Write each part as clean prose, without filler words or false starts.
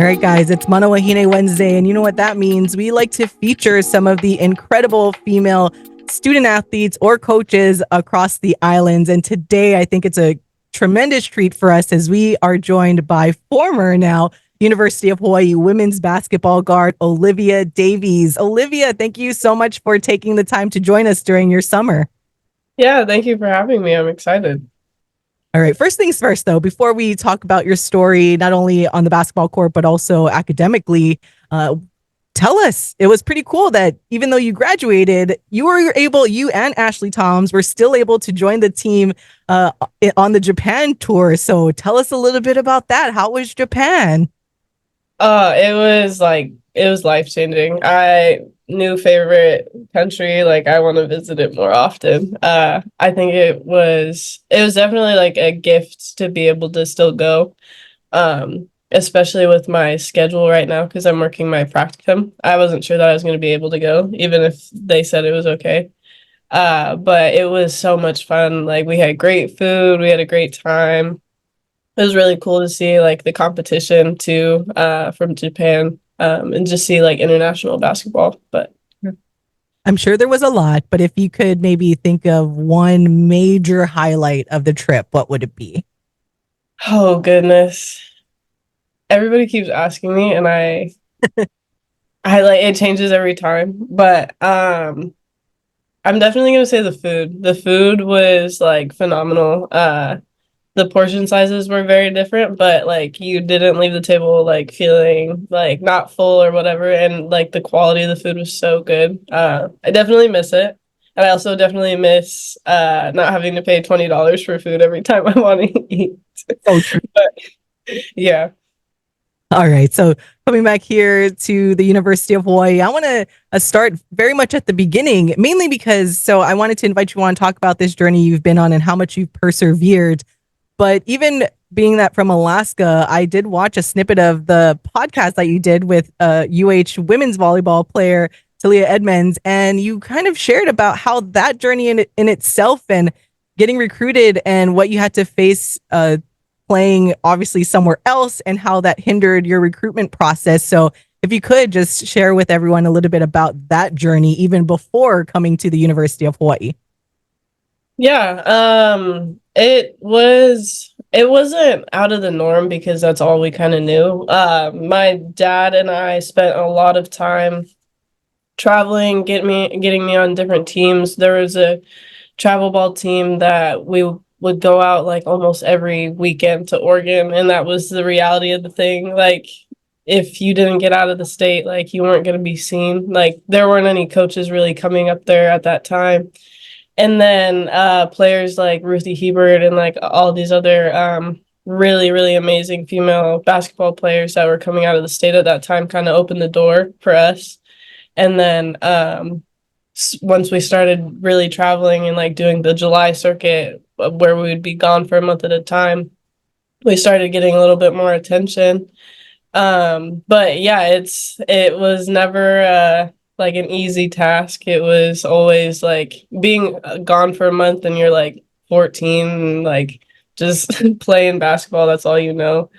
All right, guys, it's Mana Wahine Wednesday, and you know what that means. We like to feature some of the incredible female student athletes or coaches across the islands. And today, I think it's a tremendous treat for us as we are joined by former now University of Hawai'i women's basketball guard, Olivia Davies. Olivia, thank you so much for taking the time to join us during your summer. Yeah, thank you for having me. I'm excited. All right. First things first, though, before we talk about your story, not only on the basketball court, but also academically, tell us, it was pretty cool that even though you graduated, you and Ashley Toms were still able to join the team on the Japan tour. So tell us a little bit about that. How was Japan? It was life-changing. New favorite country, like I want to visit it more often. I think it was definitely like a gift to be able to still go. Especially with my schedule right now because I'm working my practicum. I wasn't sure that I was going to be able to go, even if they said it was okay. But it was so much fun. Like we had great food, we had a great time. It was really cool to see like the competition too, from Japan, and just see like international basketball. But I'm sure there was a lot, but if you could maybe think of one major highlight of the trip, what would it be? oh goodness, everybody keeps asking me, and I like it changes every time. But I'm definitely gonna say the food. The food was like phenomenal. The portion sizes were very different, but like you didn't leave the table like feeling like not full or whatever, and like the quality of the food was so good. I definitely miss it. And I also definitely miss not having to pay $20 for food every time I want to eat. So true. But yeah. All right. So coming back here to the University of Hawaii, I want to start very much at the beginning, mainly because I wanted to invite you on to talk about this journey you've been on and how much you've persevered. But even being that from Alaska, I did watch a snippet of the podcast that you did with UH women's volleyball player Talia Edmonds, and you kind of shared about how that journey in itself and getting recruited and what you had to face playing obviously somewhere else and how that hindered your recruitment process. So if you could just share with everyone a little bit about that journey even before coming to the University of Hawaii. Yeah, it wasn't out of the norm because that's all we kind of knew. My dad and I spent a lot of time traveling, getting me on different teams. There was a travel ball team that we would go out like almost every weekend to Oregon, and that was the reality of the thing. Like if you didn't get out of the state, like you weren't going to be seen. Like there weren't any coaches really coming up there at that time. And then players like Ruthie Hebert and like all these other really, really amazing female basketball players that were coming out of the state at that time kind of opened the door for us. And then once we started really traveling and like doing the July circuit where we would be gone for a month at a time, we started getting a little bit more attention. But yeah, it was never like an easy task. It was always like being gone for a month and you're like 14, like just playing basketball, that's all you know.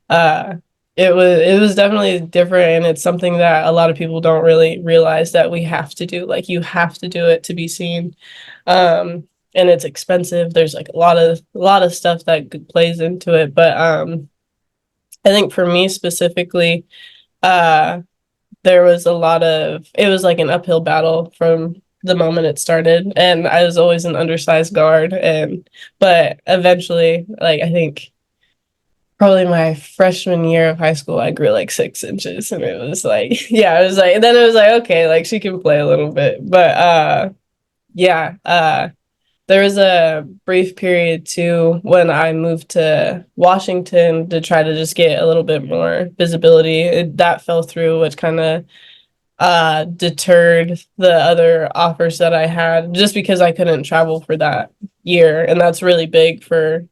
Uh it was definitely different, and it's something that a lot of people don't really realize that we have to do. Like you have to do it to be seen. And it's expensive. There's like a lot of stuff that plays into it, but I think for me specifically, uh, there was it was like an uphill battle from the moment it started. And I was always an undersized guard. But eventually, like, I think probably my freshman year of high school, I grew like 6 inches. And it was like, yeah, it was like, then it was like, okay, like she can play a little bit. But yeah, there was a brief period too when I moved to Washington to try to just get a little bit more visibility. That fell through, which kind of deterred the other offers that I had just because I couldn't travel for that year. And that's really big for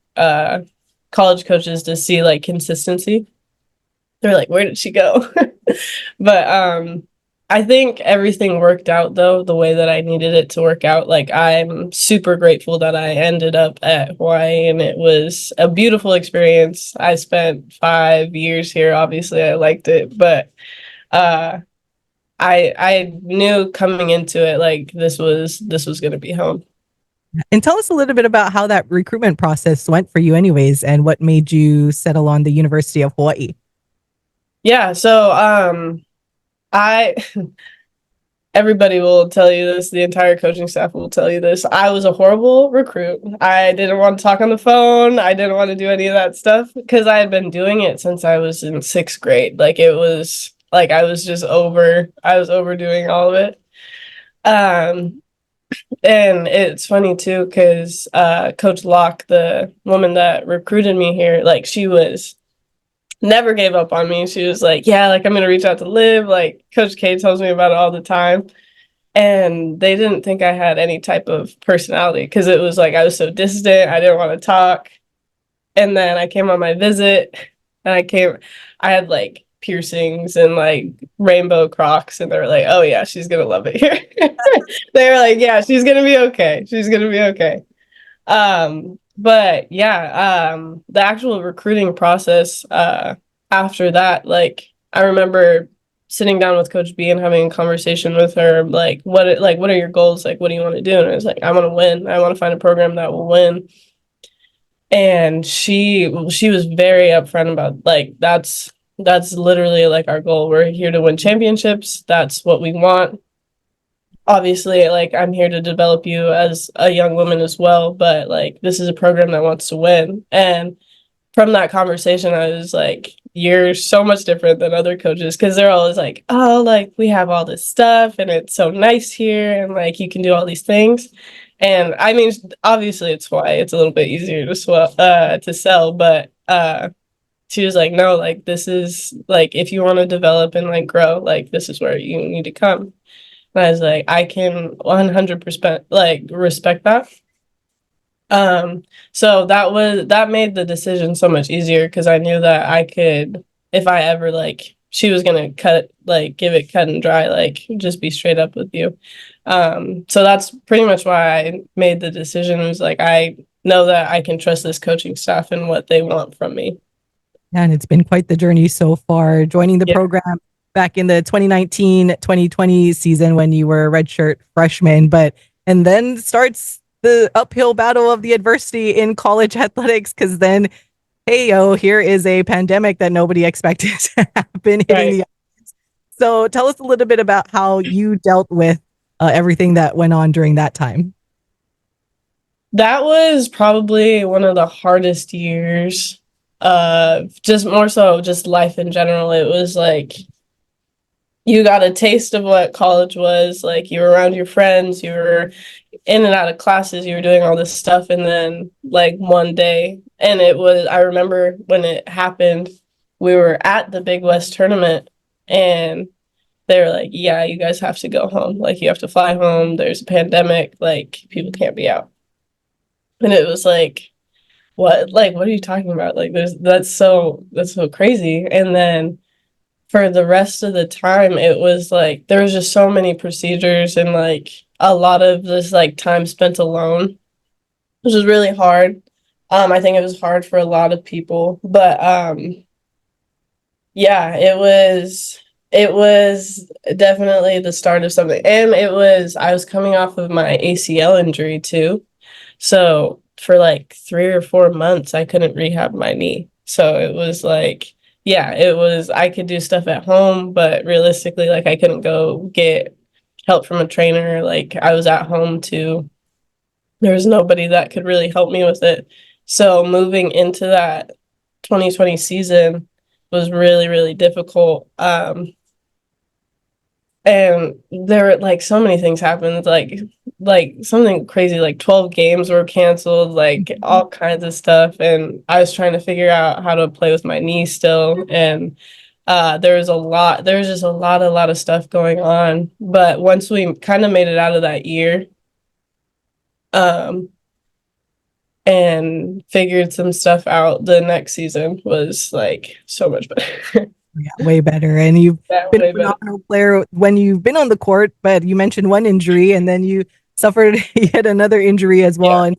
college coaches to see like consistency. They're like, where did she go? But I think everything worked out though the way that I needed it to work out. Like I'm super grateful that I ended up at Hawaii and it was a beautiful experience. I spent 5 years here. Obviously, I liked it, but uh I knew coming into it like this was gonna be home. And tell us a little bit about how that recruitment process went for you, anyways, and what made you settle on the University of Hawaii. Yeah, so I everybody will tell you this, the entire coaching staff will tell you this. I was a horrible recruit. I didn't want to talk on the phone. I didn't want to do any of that stuff because I had been doing it since I was in 6th grade. Like it was like I was overdoing all of it. Um, and it's funny too, because Coach Locke, the woman that recruited me here, like she was never gave up on me. She was like, yeah, like I'm gonna reach out to Liv. Like Coach K tells me about it all the time. And they didn't think I had any type of personality because it was like I was so distant. I didn't want to talk. And then I came on my visit and I had like piercings and like rainbow Crocs. And they were like, oh, yeah, she's going to love it here. They were like, yeah, she's going to be okay. She's going to be okay. But yeah, the actual recruiting process after that, like I remember sitting down with Coach B and having a conversation with her, like what are your goals? Like what do you want to do? And I was like, I want to win. I want to find a program that will win. And she was very upfront about like that's literally like our goal. We're here to win championships. That's what we want. Obviously, like I'm here to develop you as a young woman as well, but like this is a program that wants to win. And from that conversation, I was like, you're so much different than other coaches because they're always like, oh, like we have all this stuff and it's so nice here and like you can do all these things. And I mean, obviously it's why it's a little bit easier to sell, but she was like, no, like this is like if you want to develop and like grow, like this is where you need to come. And I was like, I can 100% like respect that. So that made the decision so much easier because I knew that I could, if I ever like, she was gonna give it cut and dry, like just be straight up with you. So that's pretty much why I made the decision. It was like I know that I can trust this coaching staff and what they want from me. And it's been quite the journey so far, joining the Yeah, program back in the 2019-2020 season when you were a redshirt freshman, and then starts the uphill battle of the adversity in college athletics because then, hey, here is a pandemic that nobody expected to happen hitting right. the. So tell us a little bit about how you dealt with everything that went on during that time. That was probably one of the hardest years of just more so just life in general. It was like you got a taste of what college was. Like you were around your friends, you were in and out of classes, you were doing all this stuff, and then like one day, and it was I remember when it happened, we were at the Big West tournament and they were like, yeah, you guys have to go home. Like you have to fly home. There's a pandemic, like people can't be out. And it was like, what are you talking about? Like there's that's so crazy. And then for the rest of the time it was like there was just so many procedures and like a lot of this like time spent alone, which was really hard. I think it was hard for a lot of people, but yeah, it was definitely the start of something. And I was coming off of my ACL injury too. So for like 3 or 4 months, I couldn't rehab my knee. So it was like, yeah, I could do stuff at home, but realistically, like I couldn't go get help from a trainer. Like I was at home too. There was nobody that could really help me with it. So moving into that 2020 season was really, really difficult. And there were like so many things happened, like something crazy, like 12 games were canceled, like all kinds of stuff. And I was trying to figure out how to play with my knee still. And there was just a lot of stuff going on. But once we kind of made it out of that year, um, and figured some stuff out, the next season was like so much better. Yeah, way better. And you've Yeah, been a way better. phenomenal player when you've been on the court, but you mentioned one injury and then you suffered yet another injury as well. Yeah. And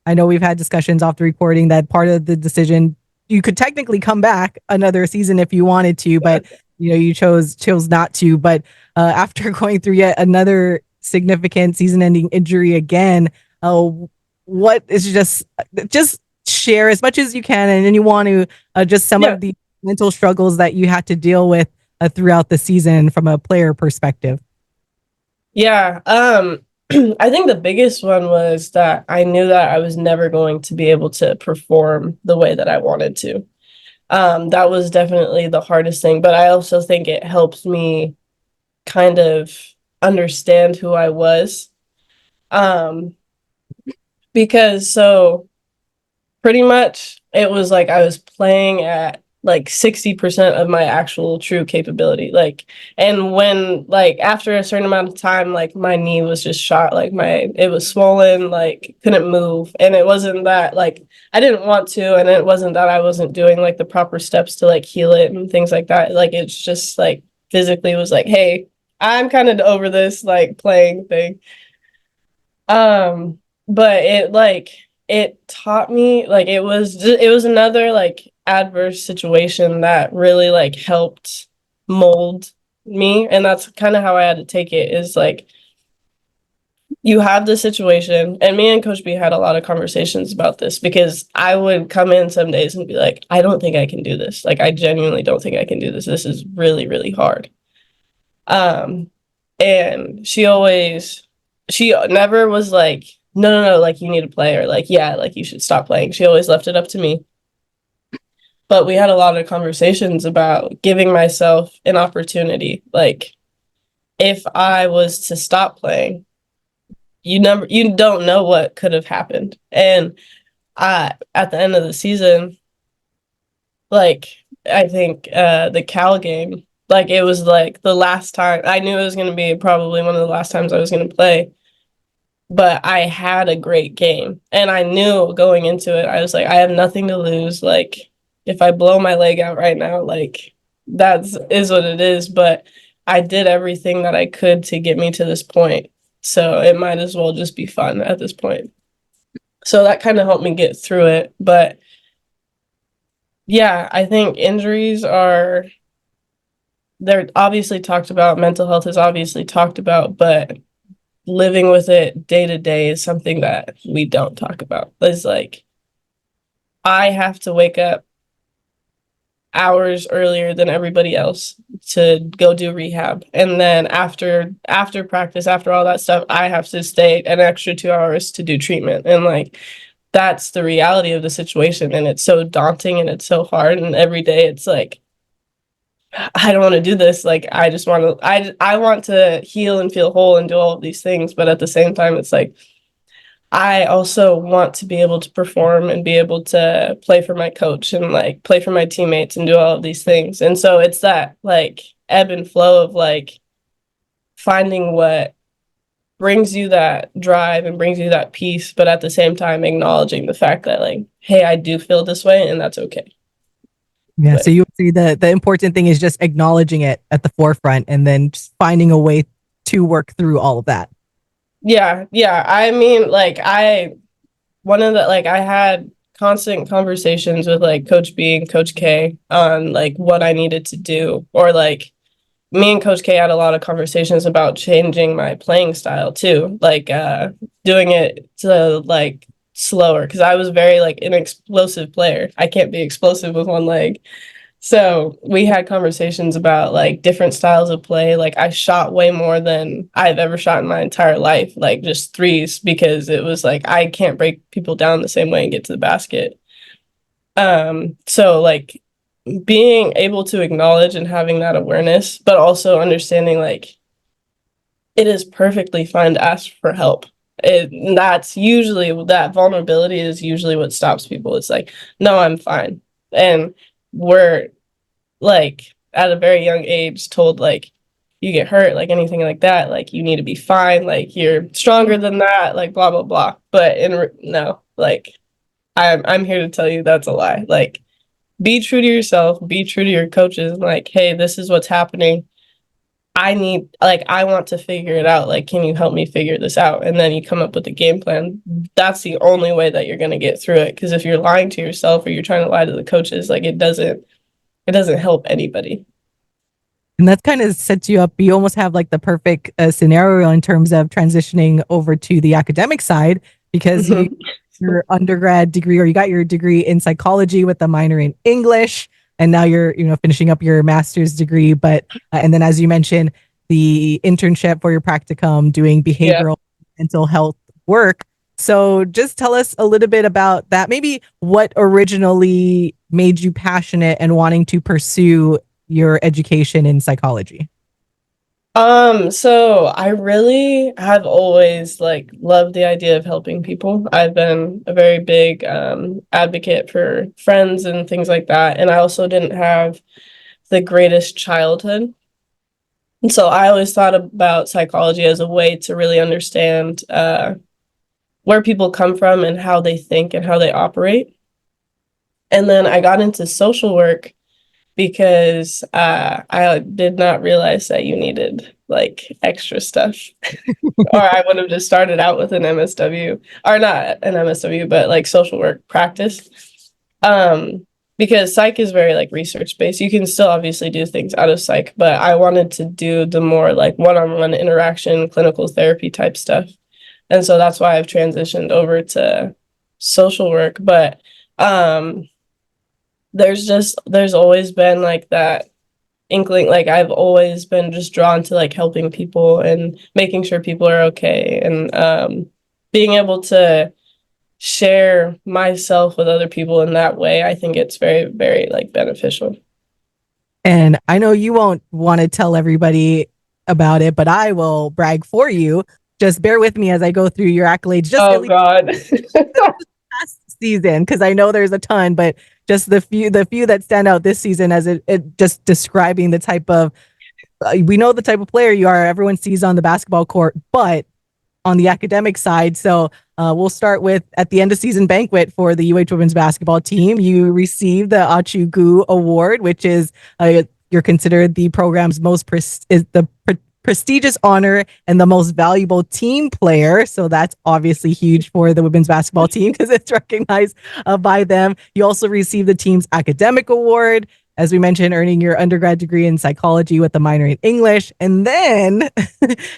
I know we've had discussions off the recording that part of the decision, you could technically come back another season if you wanted to, but you chose not to. But after going through yet another significant season-ending injury again, what is just share as much as you can, and then you want to just some Yeah. of the mental struggles that you had to deal with throughout the season from a player perspective. Yeah. I think the biggest one was that I knew that I was never going to be able to perform the way that I wanted to. That was definitely the hardest thing, but I also think it helps me kind of understand who I was. Um, because so pretty much it was like I was playing at like 60% of my actual true capability. Like, and when, like, after a certain amount of time, like, my knee was just shot, like, it was swollen, like, couldn't move. And it wasn't that, like, I didn't want to, and it wasn't that I wasn't doing, like, the proper steps to, like, heal it and things like that. Like, it's just, like, physically was like, hey, I'm kind of over this, like, playing thing. But it taught me, like, it was another like adverse situation that really like helped mold me, and that's kind of how I had to take it, is like you have the situation, and me and Coach B had a lot of conversations about this, because I would come in some days and be like, I don't think I can do this. Like, I genuinely don't think I can do this. This is really, really hard. Um, and she never was like, no, no, no, like, you need to play, or like, yeah, like, you should stop playing. She always left it up to me. But we had a lot of conversations about giving myself an opportunity. Like, if I was to stop playing, you don't know what could have happened. And at the end of the season, like, I think the Cal game, like, it was like the last time I knew it was going to be probably one of the last times I was going to play, but I had a great game, and I knew going into it, I was like, I have nothing to lose. Like, if I blow my leg out right now, like, that's is what it is. But I did everything that I could to get me to this point, so it might as well just be fun at this point. So that kind of helped me get through it. But yeah, I think injuries are, they're obviously talked about, mental health is obviously talked about, but living with it day to day is something that we don't talk about. It's like I have to wake up hours earlier than everybody else to go do rehab, and then after practice, after all that stuff, I have to stay an extra 2 hours to do treatment. And like, that's the reality of the situation, and it's so daunting and it's so hard, and every day it's like, I don't want to do this. Like, I just want to, I want to heal and feel whole and do all of these things. But at the same time, it's like, I also want to be able to perform and be able to play for my coach and like play for my teammates and do all of these things. And so it's that like ebb and flow of like finding what brings you that drive and brings you that peace, but at the same time acknowledging the fact that, like, hey, I do feel this way and that's okay. Yeah. But So you see the important thing is just acknowledging it at the forefront and then just finding a way to work through all of that. yeah, yeah. I mean, like, one of the, like, I had constant conversations with like Coach B and Coach K on like what I needed to do, or like me and Coach K had a lot of conversations about changing my playing style too, like doing it to like slower, because I was very like an explosive player. I can't be explosive with one leg. So we had conversations about like different styles of play. Like, I shot way more than I've ever shot in my entire life, like just threes, because it was like I can't break people down the same way and get to the basket. So like being able to acknowledge and having that awareness, but also understanding like it is perfectly fine to ask for help. That's usually, that vulnerability is usually what stops people. It's like, no, I'm fine. And we're like at a very young age told like, you get hurt, like anything like that, like you need to be fine, like you're stronger than that, like blah blah blah. But no, like I'm here to tell you that's a lie. Like, be true to yourself, be true to your coaches, and like, hey, this is what's happening. I want to figure it out. Like, can you help me figure this out? And then you come up with a game plan. That's the only way that you're going to get through it. Because if you're lying to yourself or you're trying to lie to the coaches, like it doesn't help anybody. And that's kind of sets you up. You almost have like the perfect scenario in terms of transitioning over to the academic side because you Mhm. your undergrad degree or you got your degree in psychology with a minor in English, and now you're finishing up your master's degree. But and then as you mentioned, the internship for your practicum doing Yeah. behavioral mental health work. So just tell us a little bit about that. Maybe what originally made you passionate and wanting to pursue your education in psychology. So I really have always like loved the idea of helping people. I've been a very big advocate for friends and things like that. And I also didn't have the greatest childhood. And so I always thought about psychology as a way to really understand where people come from and how they think and how they operate. And then I got into social work because I did not realize that you needed like extra stuff. Or I would have just started out with an MSW, or not an MSW, but like social work practice. Um, because psych is very like research based. You can still obviously do things out of psych, but I wanted to do the more like one-on-one interaction, clinical therapy type stuff. And so that's why I've transitioned over to social work. But um there's always been like that inkling, like I've always been just drawn to like helping people and making sure people are okay and being able to share myself with other people in that way. I think it's very, very like beneficial. And I know you won't want to tell everybody about it, but I will brag for you. Just bear with me as I go through your accolades, just at Oh least God. past season, because I know there's a ton, but just the few that stand out this season as it just describing the type of we know the type of player you are. Everyone sees on the basketball court, but on the academic side. So we'll start with at the end of season banquet for the UH women's basketball team. You received the Achu Gu Award, which is you're considered the program's is the prestigious honor and the most valuable team player. So that's obviously huge for the women's basketball team because it's recognized by them. You also received the team's academic award, as we mentioned, earning your undergrad degree in psychology with a minor in English. And then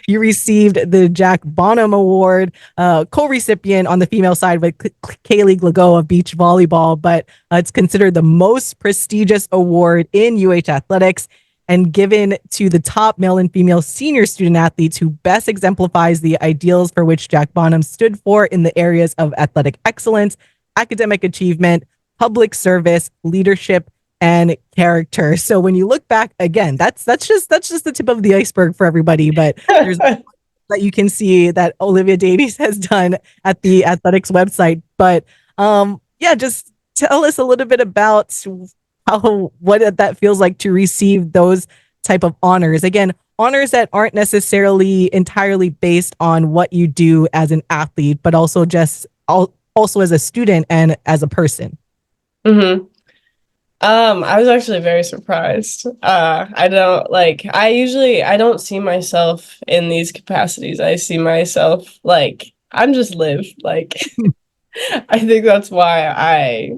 you received the Jack Bonham Award, co-recipient on the female side with Kaylee Glago of beach volleyball, but it's considered the most prestigious award in UH athletics and given to the top male and female senior student athletes who best exemplifies the ideals for which Jack Bonham stood for in the areas of athletic excellence, academic achievement, public service, leadership, and character. So when you look back again, that's just the tip of the iceberg for everybody. But there's that you can see that Olivia Davies has done at the athletics website. But yeah, just tell us a little bit about how what that feels like to receive those type of honors. Again, honors that aren't necessarily entirely based on what you do as an athlete, but also also as a student and as a person. hmm I was actually very surprised. I don't see myself in these capacities. I see myself like I'm just Liv. Like I think that's why I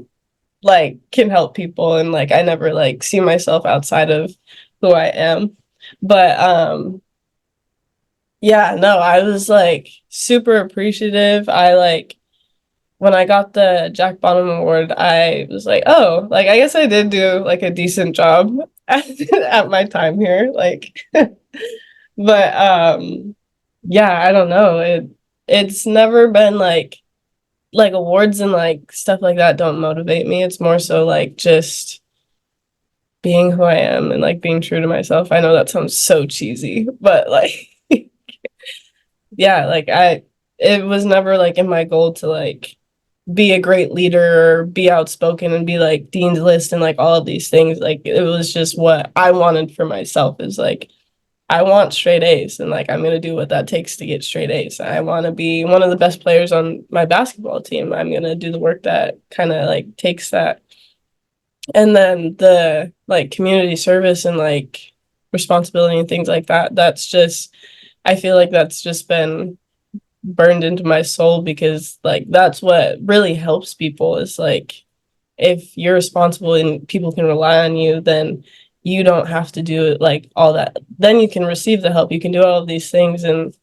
like can help people and like I never like see myself outside of who I am. But yeah, no, I was like super appreciative. I like when I got the Jack Bonham Award, I was like, oh, like I guess I did do like a decent job at my time here. Like but yeah, I don't know. It's never been like awards and like stuff like that don't motivate me. It's more so like just being who I am and like being true to myself. I know that sounds so cheesy, but like yeah, like it was never like in my goal to like be a great leader or be outspoken and be like dean's list and like all of these things. Like it was just what I wanted for myself is like I want straight A's and like I'm gonna do what that takes to get straight A's. I want to be one of the best players on my basketball team. I'm gonna do the work that kind of like takes that And then the like community service and like responsibility and things like that, that's just, I feel like that's just been burned into my soul because like that's what really helps people is like if you're responsible and people can rely on you, then you don't have to do it like all that. Then you can receive the help. You can do all of these things and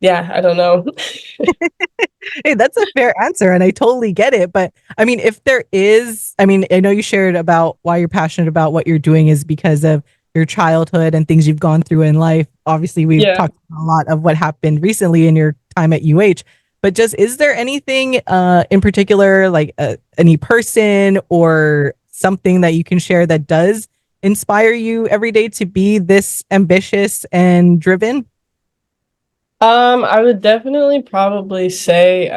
yeah, I don't know. Hey, that's a fair answer, and I totally get it. But I mean, if there is, I mean, I know you shared about why you're passionate about what you're doing is because of your childhood and things you've gone through in life. Obviously, we've Yeah. talked a lot of what happened recently in your time at UH. But just is there anything in particular, like any person or something that you can share that does inspire you every day to be this ambitious and driven? I would definitely probably say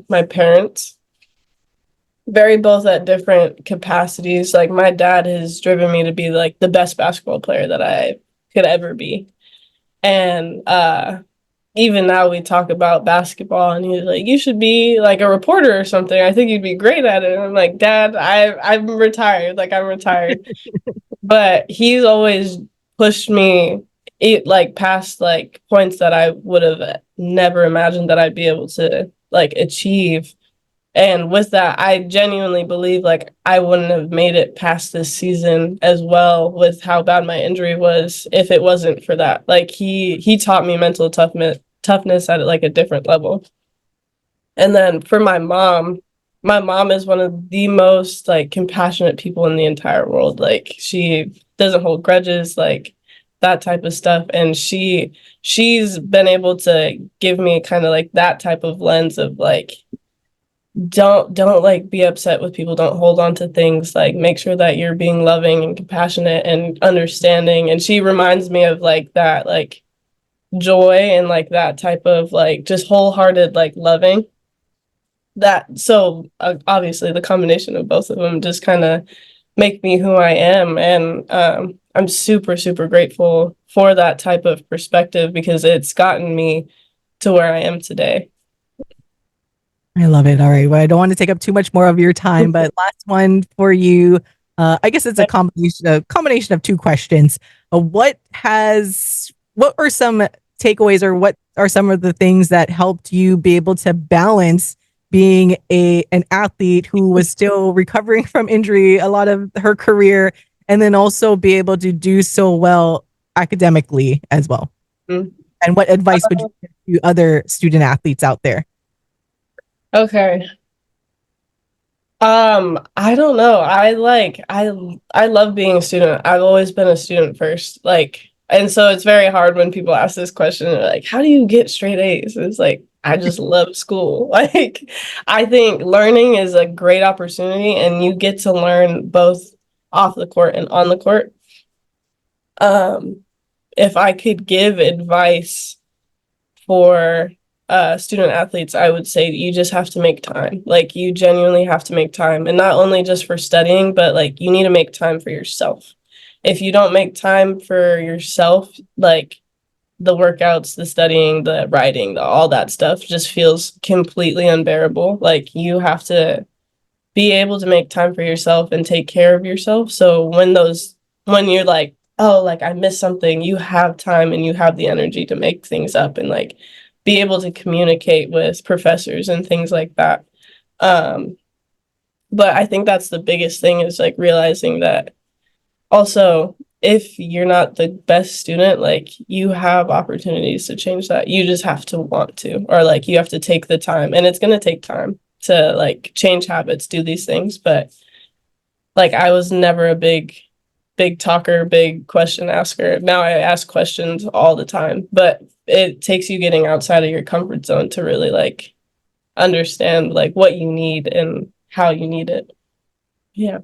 my parents, very both at different capacities. Like my dad has driven me to be like the best basketball player that I could ever be. And even now we talk about basketball and he's like, you should be like a reporter or something. I think you'd be great at it. And I'm like, Dad, I'm retired. Like I'm retired. But he's always pushed me like past like points that I would have never imagined that I'd be able to like achieve. And with that, I genuinely believe like I wouldn't have made it past this season as well with how bad my injury was if it wasn't for that. Like he taught me mental toughness at like a different level. And then for my mom is one of the most like compassionate people in the entire world. Like she doesn't hold grudges, like that type of stuff. And she's been able to give me kind of like that type of lens of like don't like be upset with people, don't hold on to things, like make sure that you're being loving and compassionate and understanding. And she reminds me of like that like joy and like that type of like just wholehearted like loving that. So obviously the combination of both of them just kind of make me who I am. And I'm super super grateful for that type of perspective because it's gotten me to where I am today. I love it. All right. Well, I don't want to take up too much more of your time, but last one for you. I guess it's a combination of two questions. What are some takeaways or what are some of the things that helped you be able to balance being an athlete who was still recovering from injury a lot of her career and then also be able to do so well academically as well? Mhm. And what advice would you give to other student athletes out there? Okay. I don't know. I love being a student. I've always been a student first. Like, and so it's very hard when people ask this question, they're like, how do you get straight A's? It's like, I just love school. Like, I think learning is a great opportunity and you get to learn both off the court and on the court. Um, if I could give advice for student athletes, I would say you just have to make time. Like you genuinely have to make time, and not only just for studying, but like you need to make time for yourself. If you don't make time for yourself, like the workouts, the studying, the writing, all that stuff just feels completely unbearable. Like you have to be able to make time for yourself and take care of yourself. So when you're like, oh, like I missed something, you have time and you have the energy to make things up and like be able to communicate with professors and things like that. Um, but I think that's the biggest thing is like realizing that also if you're not the best student, like you have opportunities to change that. You just have to want to, or like you have to take the time, and it's going to take time to like change habits, do these things. But like I was never a big talker, big question asker. Now I ask questions all the time, but it takes you getting outside of your comfort zone to really like understand like what you need and how you need it. Yeah.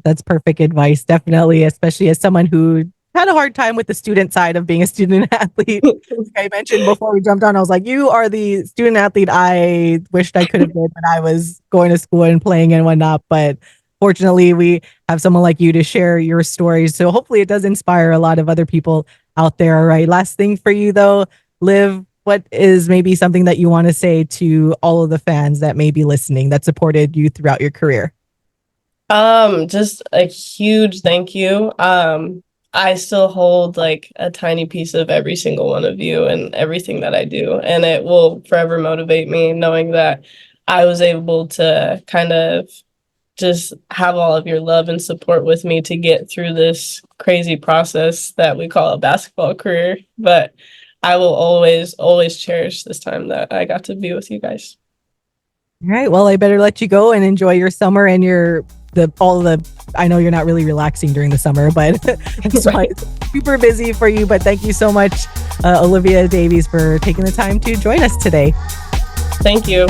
That's perfect advice, definitely, especially as someone who had a hard time with the student side of being a student athlete. Like I mentioned before we jumped on, I was like, you are the student athlete I wished I could have been when I was going to school and playing and whatnot. But fortunately, we have someone like you to share your stories. So hopefully it does inspire a lot of other people out there. All right. Last thing for you though, Liv, what is maybe something that you want to say to all of the fans that may be listening that supported you throughout your career? Just a huge thank you. I still hold like a tiny piece of every single one of you and everything that I do, and it will forever motivate me knowing that I was able to kind of just have all of your love and support with me to get through this crazy process that we call a basketball career. But I will always, always cherish this time that I got to be with you guys. All right. Well, I better let you go and enjoy your summer and your the all the. I know you're not really relaxing during the summer, but it's Right. super busy for you. But thank you so much, Olivia Davies, for taking the time to join us today. Thank you.